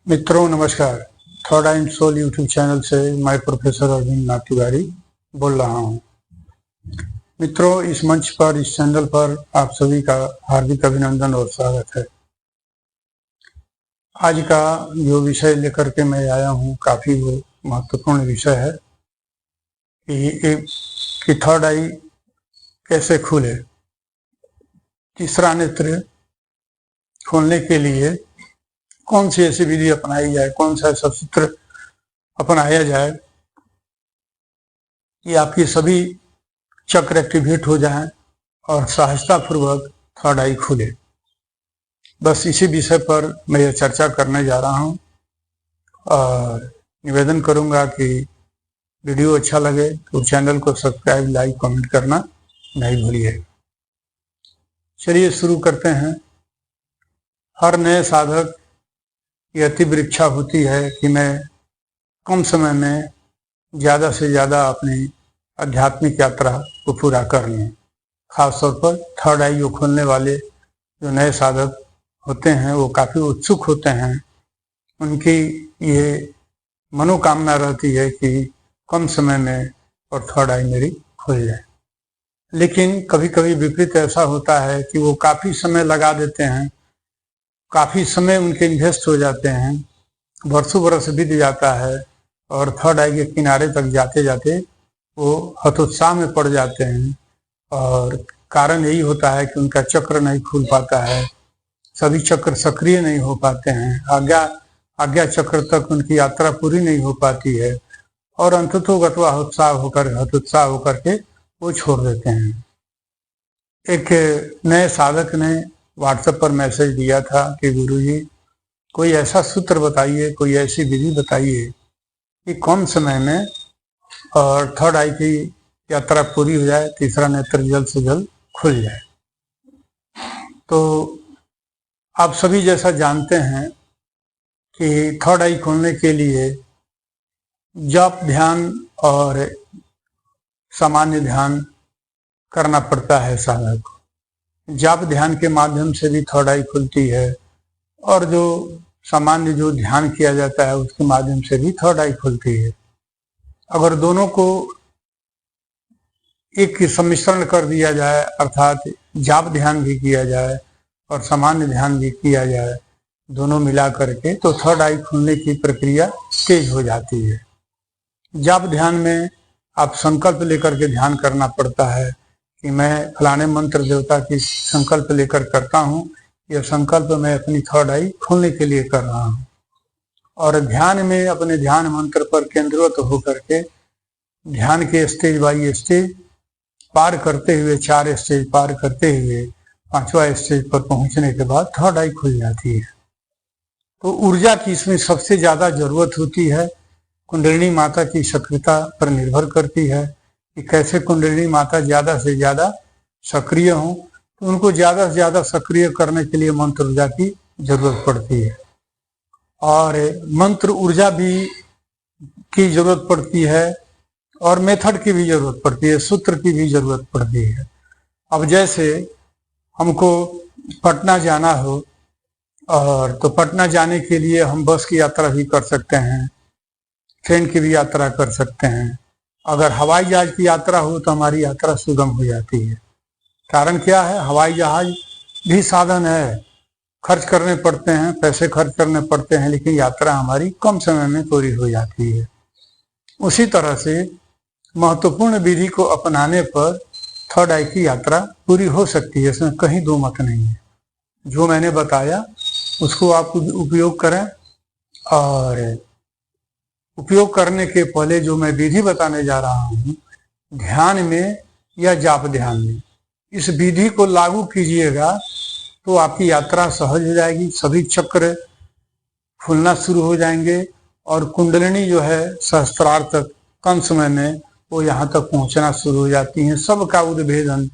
मित्रों नमस्कार। Third and soul YouTube channel से मैं प्रोफेसर अरविंद नाथ तिवारी बोल रहा हूं। मित्रों, इस मंच पर, इस चैनल पर आप सभी का हार्दिक अभिनंदन और स्वागत है। आज का जो विषय लेकर के मैं आया हूं काफी वो महत्वपूर्ण विषय है कि थर्ड आई कैसे खुले। तीसरा नेत्र खोलने के लिए कौन सी ऐसी विधि अपनाई जाए, कौन सा ऐसा सूत्र अपनाया जाए कि आपकी सभी चक्र एक्टिवेट हो जाएं और सहजता पूर्वक थर्ड आई खुले। बस इसी विषय पर मैं यह चर्चा करने जा रहा हूं और निवेदन करूंगा कि वीडियो अच्छा लगे तो चैनल को सब्सक्राइब, लाइक, कमेंट करना नहीं भूलिए। चलिए शुरू करते हैं। हर नए साधक की अति इच्छा होती है कि मैं कम समय में ज़्यादा से ज़्यादा अपनी आध्यात्मिक यात्रा को पूरा कर लूँ। खासतौर पर थर्ड आई को खोलने वाले जो नए साधक होते हैं वो काफ़ी उत्सुक होते हैं। उनकी ये मनोकामना रहती है कि कम समय में और थर्ड आई मेरी खुल जाए। लेकिन कभी कभी विपरीत ऐसा होता है कि वो काफ़ी समय लगा देते हैं, काफ़ी समय उनके इन्वेस्ट हो जाते हैं, वर्षों बरस बीत जाता है और थर्ड आई के किनारे तक जाते जाते वो हतोत्साह में पड़ जाते हैं। और कारण यही होता है कि उनका चक्र नहीं खुल पाता है, सभी चक्र सक्रिय नहीं हो पाते हैं, आज्ञा चक्र तक उनकी यात्रा पूरी नहीं हो पाती है और अंततोगत्वा हतोत्साह होकर के वो छोड़ देते हैं। एक नए साधक ने व्हाट्सएप पर मैसेज दिया था कि गुरुजी कोई ऐसा सूत्र बताइए, कोई ऐसी विधि बताइए कि कम समय में और थर्ड आई की यात्रा पूरी हो जाए, तीसरा नेत्र जल्द से जल्द खुल जाए। तो आप सभी जैसा जानते हैं कि थर्ड आई खोलने के लिए जप ध्यान और सामान्य ध्यान करना पड़ता है साधक को। जाप ध्यान के माध्यम से भी थर्ड आई खुलती है और जो सामान्य जो ध्यान किया जाता है उसके माध्यम से भी थर्ड आई खुलती है। अगर दोनों को एक सम्मिश्रण कर दिया जाए, अर्थात जाप ध्यान भी किया जाए और सामान्य ध्यान भी किया जाए, दोनों मिला करके, तो थर्ड आई खुलने की प्रक्रिया तेज हो जाती है। जाप ध्यान में आप संकल्प लेकर के ध्यान करना पड़ता है कि मैं फलाने मंत्र देवता की संकल्प लेकर करता हूँ, यह संकल्प मैं अपनी थर्ड आई खोलने के लिए कर रहा हूँ। और ध्यान में अपने ध्यान मंत्र पर केंद्रित होकर के ध्यान के स्टेज बाई स्टेज पार करते हुए, 4 स्टेज पार करते हुए 5वां स्टेज पर पहुंचने के बाद थर्ड आई खुल जाती है। तो ऊर्जा की इसमें सबसे ज्यादा जरूरत होती है। कुंडलिनी माता की सक्रियता पर निर्भर करती है कि कैसे कुंडलिनी माता ज्यादा से ज्यादा सक्रिय हों। तो उनको ज्यादा से ज्यादा सक्रिय करने के लिए मंत्र ऊर्जा की जरूरत पड़ती है और मंत्र ऊर्जा भी की जरूरत पड़ती है और मेथड की भी जरूरत पड़ती है, सूत्र की भी जरूरत पड़ती है। अब जैसे हमको पटना जाना हो और तो पटना जाने के लिए हम बस की यात्रा भी कर सकते हैं, ट्रेन की भी यात्रा कर सकते हैं। अगर हवाई जहाज की यात्रा हो तो हमारी यात्रा सुगम हो जाती है। कारण क्या है? हवाई जहाज भी साधन है, खर्च करने पड़ते हैं, पैसे खर्च करने पड़ते हैं, लेकिन यात्रा हमारी कम समय में पूरी हो जाती है। उसी तरह से महत्वपूर्ण विधि को अपनाने पर थर्ड आई की यात्रा पूरी हो सकती है, इसमें कहीं दो मत नहीं है। जो मैंने बताया उसको आप उपयोग करें और उपयोग करने के पहले जो मैं विधि बताने जा रहा हूँ, ध्यान में या जाप ध्यान में, इस विधि को लागू कीजिएगा तो आपकी यात्रा सहज हो जाएगी, सभी चक्र खुलना शुरू हो जाएंगे और कुंडलिनी जो है सहस्त्रार तक कम समय में वो यहाँ तक पहुँचना शुरू हो जाती हैं। सबका उद्भेदन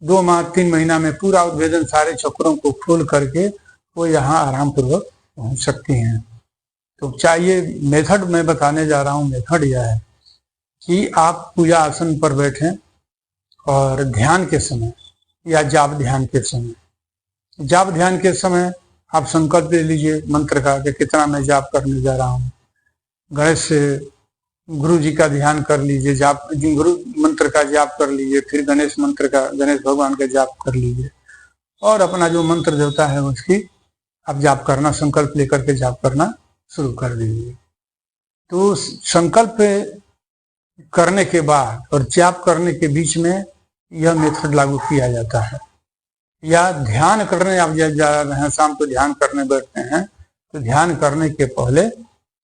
2 माह 3 महीना में पूरा उद्भेदन सारे चक्रों को खोल करके वो यहाँ आराम पूर्वक पहुँच सकती हैं। तो चाहिए मेथड मैं बताने जा रहा हूँ, मेथड यह है कि आप पूजा आसन पर बैठें और ध्यान के समय या जाप ध्यान के समय आप संकल्प ले लीजिए मंत्र का कि कितना मैं जाप करने जा रहा हूँ। गणेश से गुरु जी का ध्यान कर लीजिए, जाप गुरु मंत्र का जाप कर लीजिए, फिर गणेश मंत्र का, गणेश भगवान का जाप कर लीजिए और अपना जो मंत्र देवता है उसकी आप जाप करना, संकल्प लेकर के जाप करना शुरू कर दीजिए। तो संकल्प करने के बाद और जाप करने के बीच में यह मेथड लागू किया जाता है। या ध्यान करने आप जा रहे हैं, शाम को ध्यान करने बैठते हैं तो ध्यान करने के पहले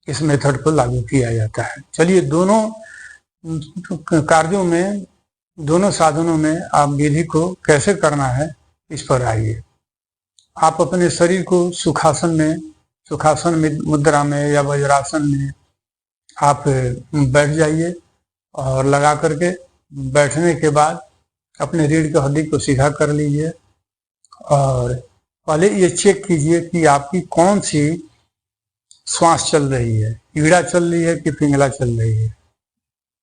इस मेथड को लागू किया जाता है। चलिए दोनों कार्यों में, दोनों साधनों में आप विधि को कैसे करना है इस पर आइए। आप अपने शरीर को सुखासन मुद्रा में या वज्रासन में आप बैठ जाइए और लगा करके बैठने के बाद अपने रीढ़ की हड्डी को सीधा कर लीजिए और पहले ये चेक कीजिए कि आपकी कौन सी श्वास चल रही है, ईड़ा चल रही है कि पिंगला चल रही है।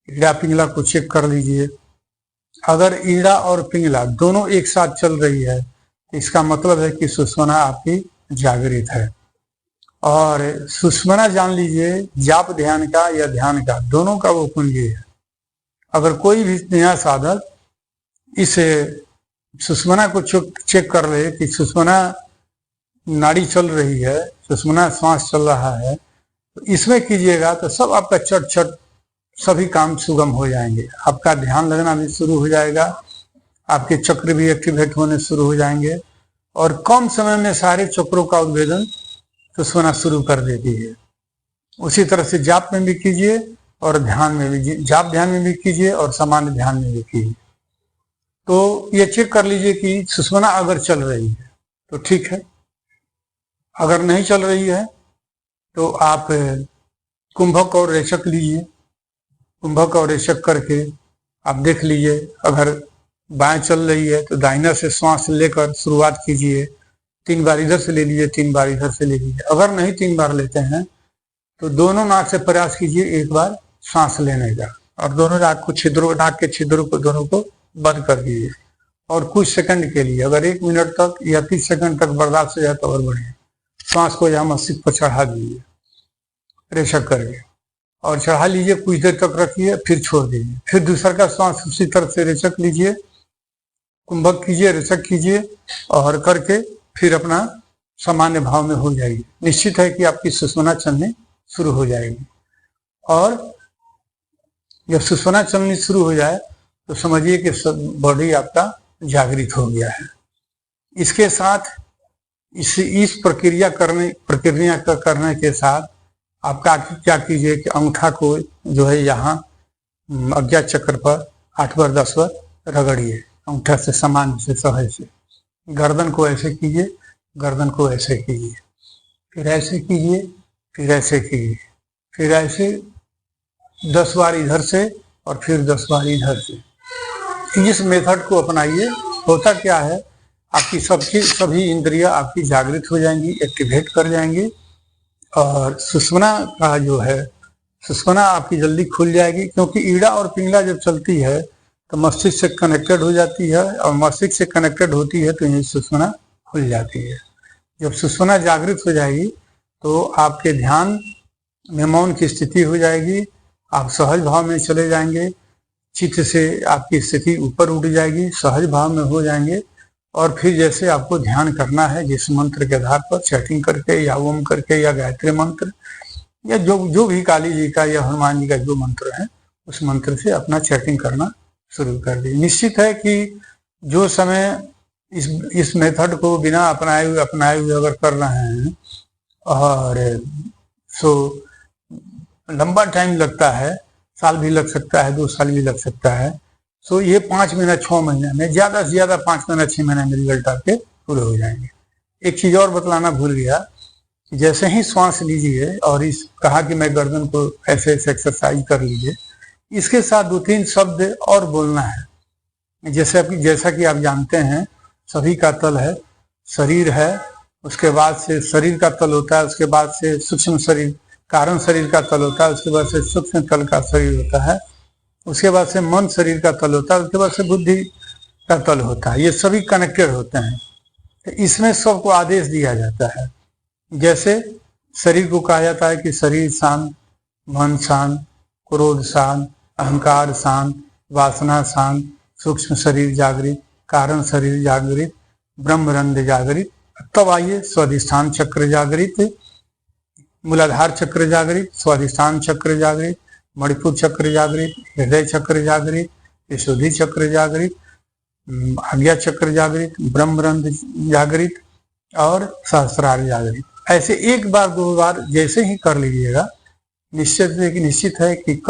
ईड़ा पिंगला को चेक कर लीजिए। अगर ईड़ा और पिंगला दोनों एक साथ चल रही है तो इसका मतलब है कि सुषुम्ना आपकी जागृत है। और सुषुम्ना जान लीजिए जाप ध्यान का या ध्यान का, दोनों का वो कुंजी है। अगर कोई भी नया साधक इस सुषुम्ना को चेक कर ले कि सुषुम्ना नाड़ी चल रही है, सुषुम्ना श्वास चल रहा है, तो इसमें कीजिएगा तो सब आपका चट सभी काम सुगम हो जाएंगे। आपका ध्यान लगना भी शुरू हो जाएगा, आपके चक्र भी एक्टिवेट होने शुरू हो जाएंगे और कम समय में सारे चक्रों का उद्भेदन सुषुम्ना शुरू कर देती है। उसी तरह से जाप में भी कीजिए और ध्यान में भी, जाप ध्यान में भी कीजिए और सामान्य ध्यान में भी कीजिए। तो ये चेक कर लीजिए कि सुषुम्ना अगर चल रही है तो ठीक है, अगर नहीं चल रही है तो आप कुंभक और रेचक लीजिए। कुंभक और रेचक करके आप देख लीजिए, अगर बाएं चल रही है तो दाहिना से श्वास लेकर शुरुआत कीजिए। 3 बार इधर से ले लीजिए, 3 बार इधर से ले लीजिए। अगर नहीं 3 बार लेते हैं तो दोनों नाक से प्रयास कीजिए एक बार सांस लेने का और दोनों नाक के छिद्रों को दोनों को बंद कर दीजिए और कुछ सेकंड के लिए, अगर 1 मिनट तक या 30 सेकंड तक बर्दाश्त हो जाए तो और बढ़िया, श्वास को यहाँ मस्तिष्क पर चढ़ा दीजिए रेचक करके और चढ़ा लीजिए, कुछ देर तक रखिए, फिर छोड़ दीजिए। फिर दूसरा का श्वास उसी तरह से रेचक लीजिए, कुंभक कीजिए, रेचक कीजिए और करके फिर अपना सामान्य भाव में हो जाएगी। निश्चित है कि आपकी सुषुम्ना चलनी शुरू हो जाएगी। और जब सुषुम्ना चलनी शुरू हो जाए तो समझिए कि बॉडी आपका जागृत हो गया है। इसके साथ इस प्रक्रिया करने के साथ आपका क्या कीजिए कि अंगूठा को जो है यहाँ अज्ञात चक्र पर 8 बार 10 बार रगड़िए, अंगूठा से सामान्य से सहज से। गर्दन को ऐसे कीजिए, गर्दन को ऐसे कीजिए, फिर ऐसे कीजिए, फिर ऐसे कीजिए, फिर ऐसे 10 बार इधर से और फिर 10 बार इधर से। इस मेथड को अपनाइए। होता क्या है, आपकी सभी इंद्रियां आपकी जागृत हो जाएंगी, एक्टिवेट कर जाएंगी और सुषुम्ना का जो है, सुषुम्ना आपकी जल्दी खुल जाएगी। क्योंकि ईड़ा और पिंगला जब चलती है तो मस्तिष्क से कनेक्टेड हो जाती है और मस्तिष्क से कनेक्टेड होती है तो यही सुषुम्ना खुल जाती है। जब सुषुम्ना जागृत हो जाएगी तो आपके ध्यान में मौन की स्थिति हो जाएगी, आप सहज भाव में चले जाएंगे, चित्त से आपकी स्थिति ऊपर उठ जाएगी, सहज भाव में हो जाएंगे और फिर जैसे आपको ध्यान करना है जिस मंत्र के आधार पर चैटिंग करके या ओम करके या गायत्री मंत्र या जो भी काली जी का या हनुमान जी का जो मंत्र है उस मंत्र से अपना चैटिंग करना शुरू कर दी। निश्चित है कि जो समय इस मेथड को बिना अपनाए हुए अगर कर रहे हैं और सो लंबा टाइम लगता है, साल भी लग सकता है, 2 साल भी लग सकता है। सो ये 5 महीना 6 महीने में, ज्यादा से ज्यादा 5 महीना 6 महीने में रिजल्ट आपके पूरे हो जाएंगे। एक चीज और बतलाना भूल गया कि जैसे ही श्वास लीजिए और इस कहा कि मैं गर्दन को ऐसे ऐसे एक्सरसाइज कर लीजिए, इसके साथ 2-3 शब्द और बोलना है। जैसा कि आप जानते हैं सभी का तल है, शरीर है, उसके बाद से शरीर का तल होता है, उसके बाद से सूक्ष्म शरीर कारण शरीर का तल होता है, उसके बाद से सूक्ष्म तल का शरीर होता है, उसके बाद से मन शरीर का तल होता है, उसके बाद से बुद्धि का तल होता है। ये सभी कनेक्टेड होते हैं। तो इसमें सबको आदेश दिया जाता है जैसे शरीर को कहा जाता है कि शरीर शांत, मन शांत, क्रोध शांत, अहंकार शांत, वासना शांत, सूक्ष्म शरीर जागृत, कारण शरीर जागृत, ब्रह्मरंध्र जागृत। तब आइए स्वाधिष्ठान चक्र जागृत, मूलाधार चक्र जागृत, स्वाधिष्ठान चक्र जागृत, मणिपुर चक्र जागृत, हृदय चक्र जागृत, विशुद्धि चक्र जागृत, आज्ञा चक्र जागृत, ब्रह्मरंध्र जागृत और सहस्रार जागृत। ऐसे एक बार दो बार जैसे ही कर लीजिएगा, निश्चित है कि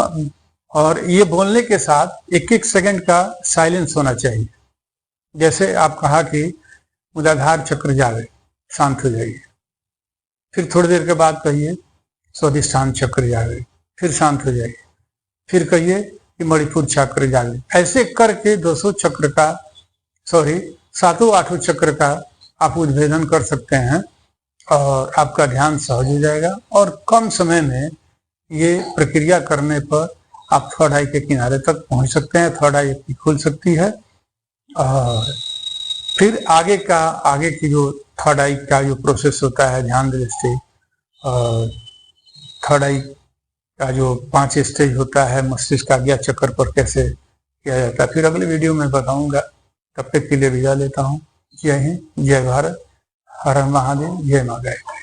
और ये बोलने के साथ एक एक सेकंड का साइलेंस होना चाहिए। जैसे आप कहा कि मूलाधार चक्र जागृत, शांत हो जाइए, फिर थोड़ी देर के बाद कहिए स्वाधिष्ठान चक्र जागृत, फिर शांत हो जाइए, फिर कहिए कि मणिपुर चक्र जागृत। ऐसे करके 200 चक्र का 7-8 चक्र का आप उद्भेदन कर सकते हैं और आपका ध्यान सहज हो जाएगा। और कम समय में ये प्रक्रिया करने पर आप थर्ड आई के किनारे तक पहुंच सकते हैं, थर्ड आई आपकी खुल सकती है। और फिर आगे की जो थर्ड आई का जो प्रोसेस होता है, ध्यान दृष्टि, और थर्ड आई का जो 5 स्टेज होता है मस्तिष्क आज्ञा चक्र पर कैसे किया जाता है, फिर अगले वीडियो में बताऊंगा। तब तक के लिए विदा लेता हूँ। जय हिंद, जय भारत, हर हर महादेव, जय माँ गायत्री।